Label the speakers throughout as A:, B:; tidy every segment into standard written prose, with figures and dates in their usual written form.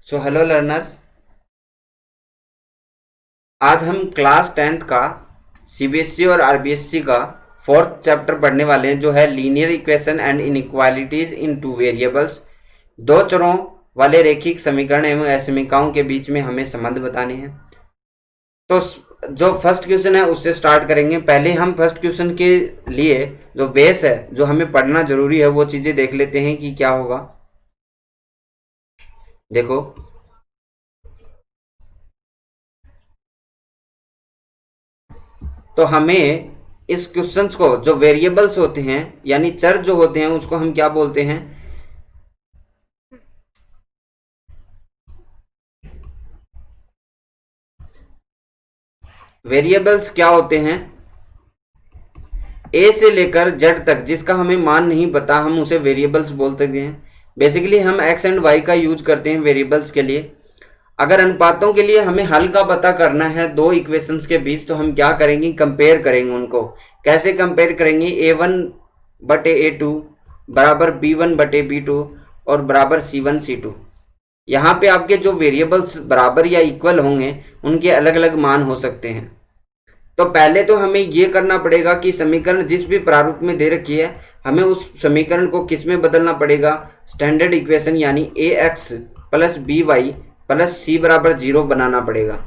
A: So hello learners, आज हम class 10th का सीबीएसई और आरबीएसई का फोर्थ चैप्टर पढ़ने वाले हैं, जो है linear equation and inequalities in two variables. दो चरों वाले रैखिक समीकरण एवं असमीकाओं के बीच में हमें संबंध बताने हैं। तो जो फर्स्ट क्वेश्चन है उससे स्टार्ट करेंगे। पहले हम फर्स्ट क्वेश्चन के लिए जो बेस है, जो हमें पढ़ना जरूरी है, वो चीजें देख लेते हैं कि क्या होगा। देखो, तो हमें इस क्वेश्चंस को, जो वेरिएबल्स होते हैं यानी चर जो होते हैं, उसको हम क्या बोलते हैं? वेरिएबल्स क्या होते हैं? ए से लेकर जेड तक जिसका हमें मान नहीं पता, हम उसे वेरिएबल्स बोलते हैं। बेसिकली हम एक्स एंड वाई का यूज करते हैं वेरिएबल्स के लिए। अगर अनुपातों के लिए हमें हल का पता करना है दो इक्वेशंस के बीच, तो हम क्या करेंगे? कंपेयर करेंगे उनको। कैसे कंपेयर करेंगे? a1/a2 बराबर b1/b2 और बराबर c1/c2। यहाँ पे आपके जो वेरिएबल्स बराबर या इक्वल होंगे, उनके अलग अलग मान हो सकते हैं। तो पहले तो हमें ये करना पड़ेगा कि समीकरण जिस भी प्रारूप में दे रखी है, हमें उस समीकरण को किस में बदलना पड़ेगा? स्टैंडर्ड इक्वेशन यानी ax plus by plus c बराबर 0 बनाना पड़ेगा।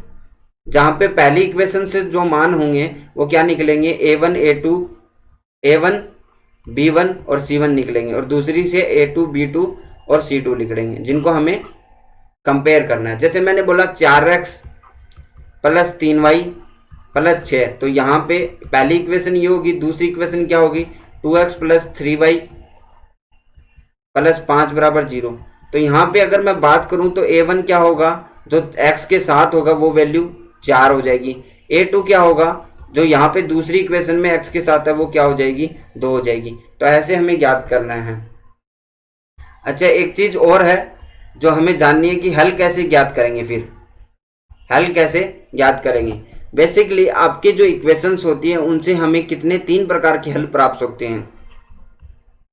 A: जहां पे पहली इक्वेशन से जो मान होंगे वो क्या निकलेंगे? a1 b1 और c1 निकलेंगे, और दूसरी से a2 b2 और c2 निकलेंगे, जिनको हमें कंपेयर करना है। जैसे मैंने बोला 4x प्लस 3y प्लस 6, तो यहाँ पे पहली इक्वेशन ये होगी। दूसरी इक्वेशन क्या होगी? 2x प्लस 3y प्लस 5 बराबर 0। तो यहाँ पे अगर मैं बात करूं तो a1 क्या होगा? जो x के साथ होगा वो वैल्यू 4 हो जाएगी। a2 क्या होगा? जो यहाँ पे दूसरी इक्वेशन में x के साथ है वो क्या हो जाएगी? 2 हो जाएगी। तो ऐसे हमें ज्ञात करना है। अच्छा, एक चीज और है जो हमें जाननी है कि हल कैसे ज्ञात करेंगे। फिर हल कैसे ज्ञात करेंगे? बेसिकली आपके जो इक्वेशंस होती है उनसे हमें कितने 3 प्रकार के हल प्राप्त होते हैं।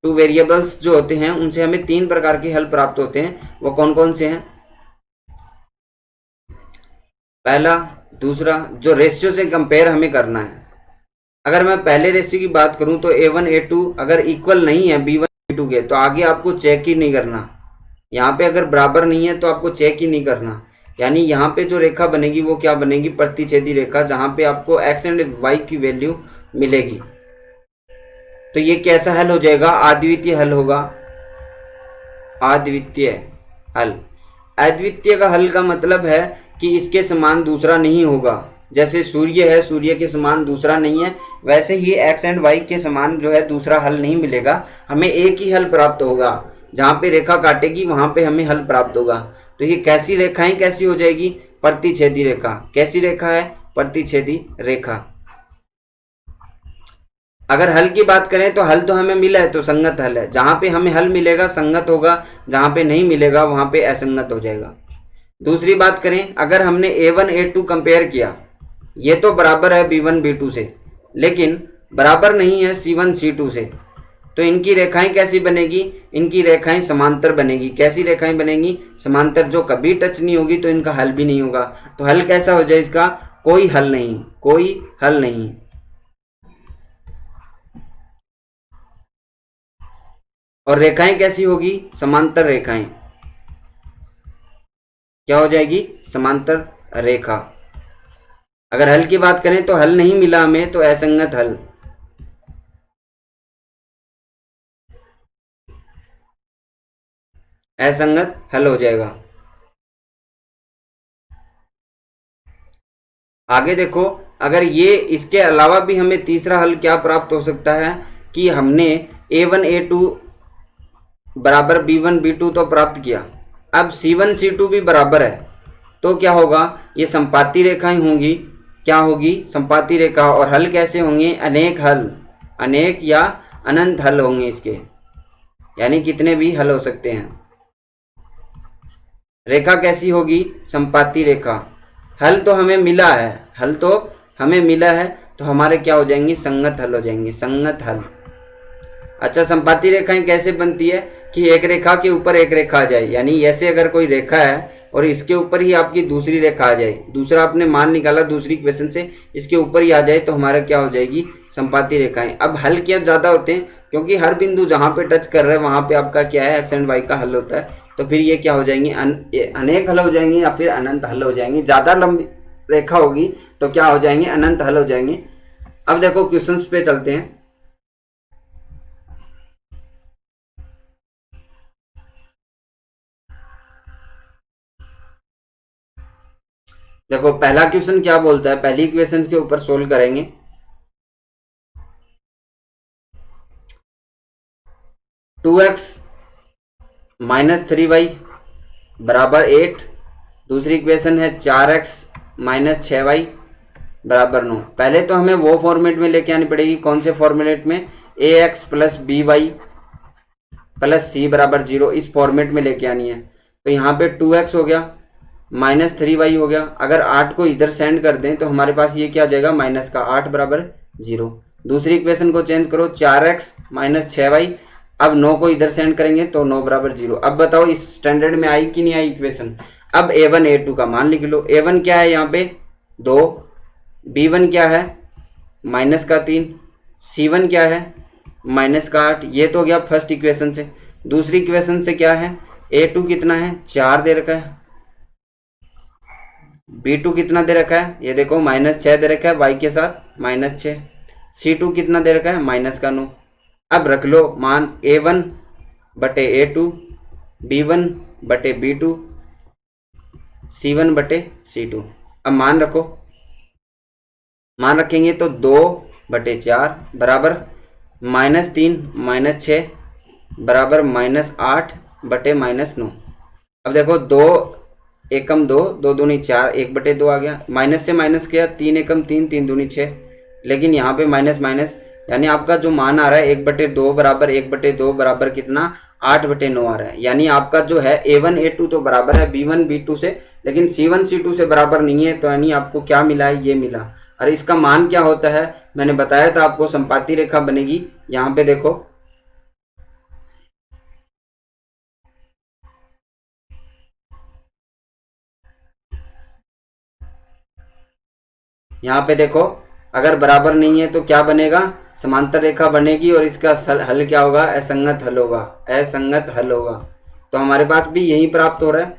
A: टू वेरिएबल्स जो होते हैं उनसे हमें 3 प्रकार के हल प्राप्त होते हैं। वो कौन कौन से हैं? पहला, दूसरा, जो रेशियो से कंपेयर हमें करना है। अगर मैं पहले रेशियो की बात करूं तो a1 a2 अगर इक्वल नहीं है b1 b2 के, तो आगे आपको चेक ही नहीं करना। यहाँ पे अगर बराबर नहीं है तो आपको चेक ही नहीं करना। यानी यहाँ पे जो रेखा बनेगी वो क्या बनेगी? प्रतिच्छेदी रेखा, जहां पे आपको x एंड y की वैल्यू मिलेगी। तो ये कैसा हल हो जाएगा? अद्वितीय हल होगा। अद्वितीय हल। अद्वितीय का हल का मतलब है कि इसके समान दूसरा नहीं होगा। जैसे सूर्य है, सूर्य के समान दूसरा नहीं है, वैसे ही एक्स एंड वाई के समान जो है दूसरा हल नहीं मिलेगा। हमें एक ही हल प्राप्त होगा। जहां पे रेखा काटेगी वहां पे हमें हल प्राप्त होगा। तो ये कैसी रेखाएं कैसी हो जाएगी? प्रतिच्छेदी रेखा। कैसी रेखा है? प्रतिच्छेदी रेखा। अगर हल की बात करें तो हल तो हमें मिला है तो संगत हल है। जहां पे हमें हल मिलेगा संगत होगा, जहां पे नहीं मिलेगा वहां पे असंगत हो जाएगा। दूसरी बात करें, अगर हमने a1 a2 कंपेयर किया, ये तो बराबर है b1 b2 से, लेकिन बराबर नहीं है c1 c2 से, तो इनकी रेखाएं कैसी बनेगी? इनकी रेखाएं समांतर बनेगी। कैसी रेखाएं बनेगी? समांतर, जो कभी टच नहीं होगी तो इनका हल भी नहीं होगा। तो हल कैसा हो जाए इसका? कोई हल नहीं, कोई हल नहीं। और रेखाएं कैसी होगी? समांतर रेखाएं। क्या हो जाएगी? समांतर रेखा। अगर हल की बात करें तो हल नहीं मिला हमें, तो असंगत हल। असंगत हल हो जाएगा। आगे देखो, अगर ये इसके अलावा भी हमें तीसरा हल क्या प्राप्त हो सकता है कि हमने a1 a2 बराबर b1 b2 तो प्राप्त किया, अब c1 c2 भी बराबर है, तो क्या होगा? ये संपाती रेखाएं होंगी। क्या होगी? संपाती रेखा। और हल कैसे होंगे? अनेक हल, अनेक या अनंत हल होंगे इसके, यानी कितने भी हल हो सकते हैं। रेखा कैसी होगी? संपाती रेखा। हल तो हमें मिला है, हल तो हमें मिला है, तो हमारे क्या हो जाएंगे? संगत हल हो जाएंगे, संगत हल। अच्छा, संपाती रेखाएं कैसे बनती है कि एक रेखा के ऊपर एक रेखा आ जाए, यानी ऐसे अगर कोई रेखा है और इसके ऊपर ही आपकी दूसरी रेखा आ जाए, दूसरा आपने मान निकाला दूसरी इक्वेशन से, इसके ऊपर ही आ जाए तो हमारा क्या हो जाएगी, संपाती रेखाएं। अब हल क्या ज्यादा होते हैं, क्योंकि हर बिंदु जहां पे टच कर रहे हैं वहां पे आपका क्या है, एक्स एंड वाई का हल होता है, तो फिर ये क्या हो जाएंगे, अनेक हल हो जाएंगे या फिर अनंत हल हो जाएंगे। ज्यादा लंबी रेखा होगी तो क्या हो जाएंगे, अनंत हल हो जाएंगे। अब देखो क्वेश्चन पे चलते हैं। देखो पहला क्वेश्चन क्या बोलता है, पहली इक्वेशन के ऊपर सोल्व करेंगे। 2x माइनस 3y बराबर 8। दूसरी इक्वेशन है 4x माइनस 6y बराबर 9। पहले तो हमें वो फॉर्मेट में लेके आनी पड़ेगी, कौन से फॉर्मेट में, ax plus b y plus c बराबर 0, इस फॉर्मेट में लेके आनी है। तो यहाँ पे 2x हो गया, माइनस 3y हो गया। अगर 8 को इधर सेंड कर दें तो हमारे पास ये क्या आ जाएगा, माइनस का 8 बराबर 0। दूसरी इक्वेशन को चेंज करो, 4x माइनस 6y। अब 9 को इधर सेंड करेंगे तो 9 बराबर 0। अब बताओ इस स्टैंडर्ड में आई कि नहीं आई इक्वेशन। अब a1 a2 का मान लिख लो। a1 क्या है यहाँ पे 2, b1 क्या है माइनस का 3, c1 क्या है माइनस का 8। ये तो हो गया फर्स्ट इक्वेशन से। दूसरी इक्वेशन से क्या है, a2 कितना है 4 दे रखा है, b2 कितना दे रखा है, ये देखो माइनस 6 दे रखा है y के साथ माइनस 6। c2 कितना दे रखा है, माइनस का 9। अब रख लो मान a1 बटे a2, b1 बटे b2, c1 बटे c2। अब मान रखो, मान रखेंगे तो 2 बटे 4 बराबर माइनस 3 माइनस 6 बराबर माइनस 8 बटे माइनस 9। अब देखो 2 एकम 2, 2 दूनी 4, 1 बटे 2 आ गया। माइनस से माइनस किया, 3 एकम 3, 3 दूनी 6, लेकिन यहाँ पे माइनस माइनस, यानी आपका जो मान आ रहा है 1 बटे 2 बराबर 1 बटे 2 बराबर कितना, 8 बटे 9 आ रहा है। यानी आपका जो है a1 a2 तो बराबर है b1 b2 से, लेकिन c1 c2 से बराबर नहीं है। तो यानी आपको क्या मिला है, ये मिला। और इसका मान क्या होता है, मैंने बताया था आपको, संपाती रेखा बनेगी। यहाँ पे देखो, यहाँ पे देखो, अगर बराबर नहीं है तो क्या बनेगा, समांतर रेखा बनेगी और इसका हल क्या होगा, असंगत हल होगा, असंगत हल होगा। तो हमारे पास भी यही प्राप्त हो रहा है।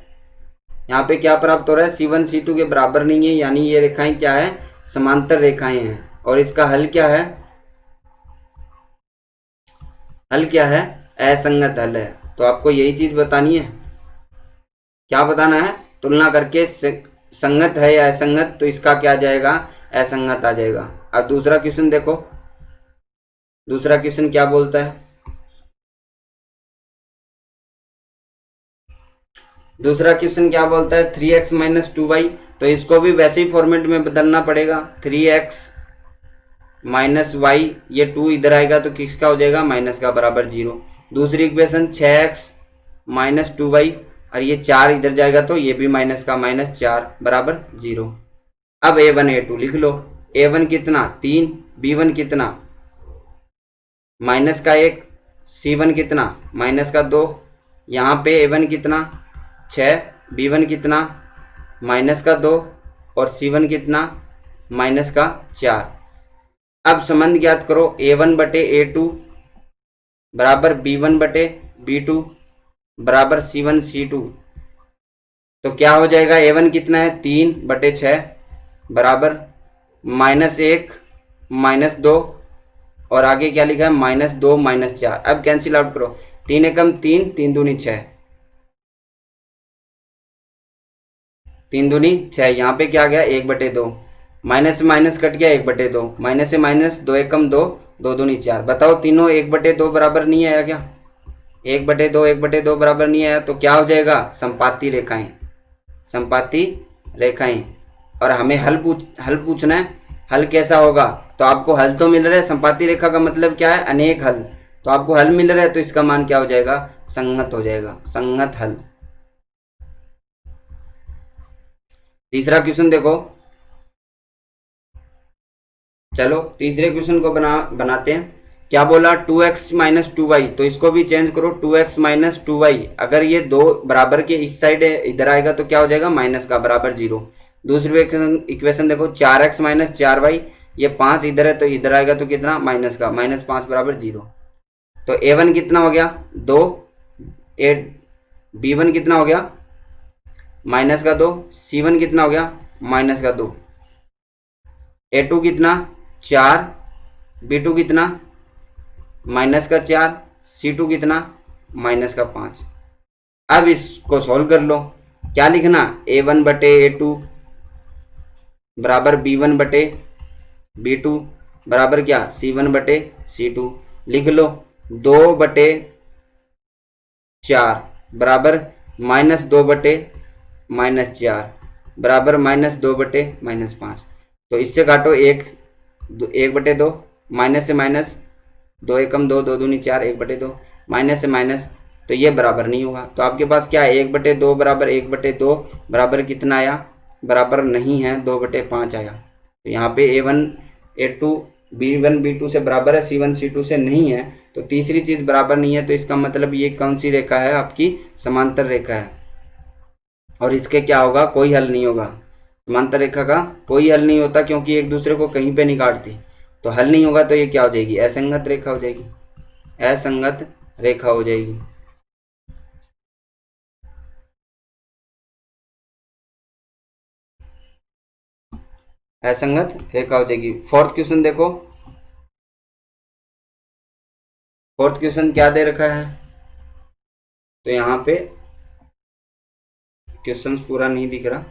A: यहाँ पे क्या प्राप्त हो रहा है, C1 C2 के बराबर नहीं है, यानी ये रेखाएं क्या है, समांतर रेखाएं हैं। और इसका हल क्या है, हल क्या है, असंगत हल है। तो आपको यही चीज बतानी है। क्या बताना है, तुलना करके संगत है या असंगत, तो इसका क्या आ जाएगा, असंगत आ जाएगा। अब दूसरा क्वेश्चन देखो, दूसरा क्वेश्चन क्या बोलता है। दूसरा क्वेश्चन क्या बोलता है, 3x माइनस 2y। तो इसको भी वैसे ही फॉर्मेट में बदलना पड़ेगा। 3x माइनस वाई, ये 2 इधर आएगा तो किसका हो जाएगा, माइनस का बराबर 0। दूसरी इक्वेशन 6x माइनस 2y, और ये 4 इधर जाएगा तो ये भी माइनस का माइनस 4 बराबर 0। अब a1 a2 लिख लो। a1 कितना 3, b1 कितना माइनस का 1, c1 कितना माइनस का 2। यहाँ पे a1 कितना 6, b1 कितना माइनस का 2 और c1 कितना माइनस का 4। अब संबंध ज्ञात करो, a1 बटे a2 बराबर b1 बटे b2 बराबर c1 c2। तो क्या हो जाएगा, a1 कितना है 3 बटे 6 बराबर माइनस 1 माइनस 2, और आगे क्या लिखा है, माइनस 2 माइनस 4। अब कैंसिल आउट करो, 3 एकम 3, 3 दूनी 6, 3 दूनी 6। यहाँ पे क्या गया, 1 बटे 2, माइनस से माइनस कट गया, 1 बटे 2, माइनस से माइनस 2 एकम 2, 2 दूनी 4। बताओ तीनों 1 बटे 2 बराबर नहीं आया क्या, 1 बटे 2 1 बटे 2 बराबर नहीं आया, तो क्या हो जाएगा, संपाती रेखाएं, संपाती रेखाएं। और हमें हल पूछना है, हल कैसा होगा। तो आपको हल तो मिल रहा है, संपाती रेखा का मतलब क्या है, अनेक हल। तो आपको हल मिल रहा है तो इसका मान क्या हो जाएगा, संगत हो जाएगा, संगत हल। तीसरा क्वेश्चन देखो, चलो तीसरे क्वेश्चन को बनाते हैं। क्या बोला, 2x माइनस 2y, तो इसको भी चेंज करो, 2x माइनस 2y। अगर ये दो बराबर के इस साइड इधर आएगा तो क्या हो जाएगा, माइनस का बराबर 0। दूसरी इक्वेशन देखो, 4x माइनस 4y, ये 5 इधर है तो इधर आएगा तो कितना, माइनस का, माइनस 5 बराबर 0। तो a1 कितना हो गया 2, b1 कितना हो गया माइनस का 2, c1 कितना हो गया माइनस का 2, a2 कितना 4, b2 कितना माइनस का 4, c2 कितना माइनस का 5। अब इसको सॉल्व कर लो, क्या लिखना, a1 बटे a2 बराबर b1 बटे b2 बराबर क्या, c1 बटे c2। लिख लो 2 बटे 4 बराबर माइनस 2 बटे माइनस 4 बराबर माइनस 2 बटे माइनस 5। तो इससे काटो 1 बटे 2, माइनस से माइनस, 2 एकम 2, 2 दूनी 4, 1 बटे 2, माइनस से माइनस, तो ये बराबर नहीं होगा। तो आपके पास क्या है, 1 बटे 2 बराबर 1 बटे 2 बराबर कितना आया, बराबर नहीं है, 2 बटे 5 आया। तो यहाँ पे a1 a2 b1 b2 से बराबर है, c1 c2 से नहीं है, तो तीसरी चीज बराबर नहीं है। तो इसका मतलब ये कौन सी रेखा है, आपकी समांतर रेखा है, और इसके क्या होगा, कोई हल नहीं होगा। समांतर रेखा का कोई हल नहीं होता, क्योंकि एक दूसरे को कहीं पे नहीं काटती, तो हल नहीं होगा। तो ये क्या हो जाएगी, असंगत रेखा हो जाएगी, असंगत रेखा हो जाएगी। असंगत रेखा हो जाएगी। फोर्थ क्वेश्चन देखो, फोर्थ क्वेश्चन क्या दे रखा है, तो यहाँ पे क्वेश्चन पूरा नहीं दिख रहा।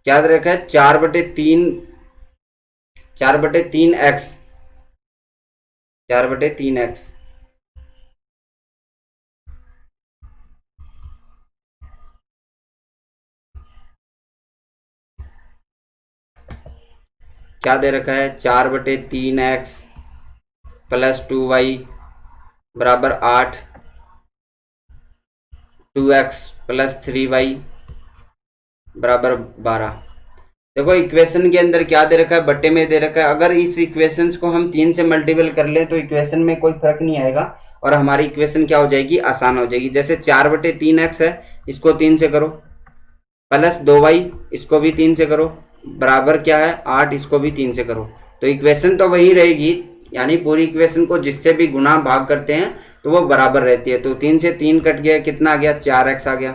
A: क्या दे रखा है, 4/3, 4/3x, 4/3x। क्या दे रखा है, 4/3x प्लस 2y बराबर 8, 2x प्लस 3y बराबर 12। देखो इक्वेशन के अंदर क्या दे रखा है, बट्टे में दे रखा है। अगर इस इक्वेशंस को हम 3 से मल्टीपल कर लें तो इक्वेशन में कोई फर्क नहीं आएगा, और हमारी इक्वेशन क्या हो जाएगी, आसान हो जाएगी। जैसे 4/3x है, इसको 3 से करो, प्लस 2y इसको भी 3 से करो, बराबर क्या है 8, इसको भी 3 से करो, तो इक्वेशन तो वही रहेगी। यानी पूरी इक्वेशन को जिससे भी गुणा भाग करते हैं तो वो बराबर रहती है। तो 3 से 3 कट गया, कितना आ गया, 4x आ गया,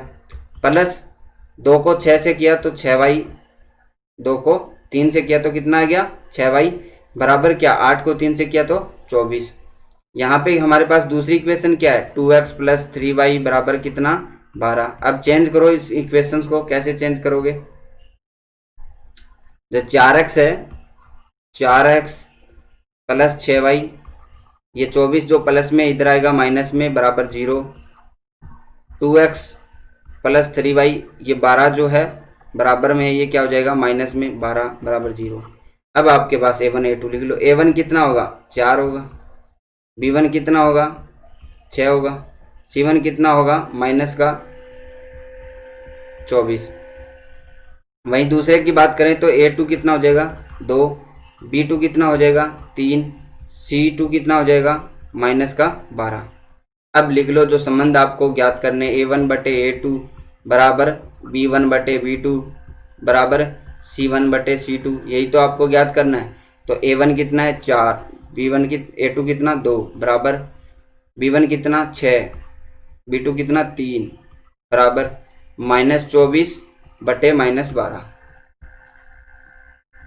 A: प्लस 2 को 6 से किया तो 6y, 2 को 3 से किया तो कितना आ गया 6y, बराबर क्या 8 को 3 से किया तो 24। यहाँ पे हमारे पास दूसरी इक्वेशन क्या है, 2x प्लस 3y बराबर कितना 12। अब चेंज करो इस इक्वेशंस को, कैसे चेंज करोगे, जो 4x है, 4x प्लस 6y, ये 24 जो प्लस में इधर आएगा माइनस में बराबर 0, 2x प्लस 3y, ये 12 जो है बराबर में, ये क्या हो जाएगा माइनस में 12 बराबर 0। अब आपके पास a1 a2 लिख लो, a1 कितना होगा 4 होगा, b1 कितना होगा 6 होगा, c1 कितना होगा माइनस का 24। वहीं दूसरे की बात करें तो a2 कितना हो जाएगा 2, b2 कितना हो जाएगा 3, c2 कितना हो जाएगा माइनस का 12। अब लिख लो जो संबंध आपको ज्ञात करने, a1/a2 बराबर b1/b2 बराबर c1/c2, यही तो आपको ज्ञात करना है। तो a1 कितना है 4, b1 की a2 कितना 2 बराबर b1 कितना 6, b2 कितना 3 बराबर -24/-12।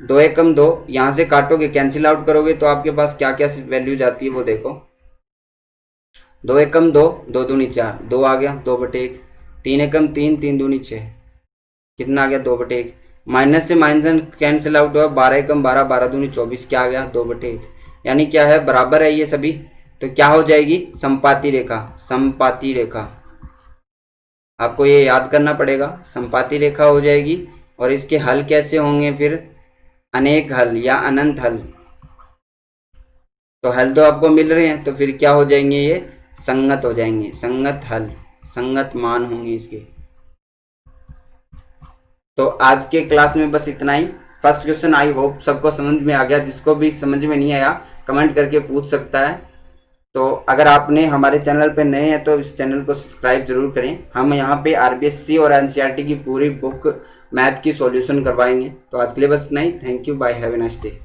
A: 2 एकम 2, यहाँ से काटोगे कैंसिल आउट करोगे तो आपके पास क्या क्या वैल्यू जाती है वो देखो। 2 एकम 2, 2 दूनी 4, 2 आ गया 2/1, 3 एकम 3, 3 दूनी 6, कितना आ गया 2/1, माइनस से माइनस कैंसिल आउट हुआ, 12 एकम 12, 12 दूनी 24, क्या आ गया 2/1। यानी क्या है, बराबर है ये सभी, तो क्या हो जाएगी समपाती रेखा, समपाती रेखा। आपको ये याद करना पड़ेगा, समपाती रेखा हो जाएगी। और इसके हल कैसे होंगे फिर, अनेक हल या अनंत हल। तो हल तो आपको मिल रहे हैं, तो फिर क्या हो जाएंगे ये संगत हो जाएंगे, संगत हल, संगत मान होंगे इसके। तो आज के क्लास में बस इतना ही। फर्स्ट क्वेश्चन आई होप सबको समझ में आ गया। जिसको भी समझ में नहीं आया कमेंट करके पूछ सकता है। तो अगर आपने हमारे चैनल पे नए हैं तो इस चैनल को सब्सक्राइब जरूर करें। हम यहाँ पे आरबीएससी और एनसीईआरटी की पूरी बुक मैथ की सॉल्यूशन करवाएंगे। तो आज के लिए बस इतना ही। Thank you, bye, have a nice day.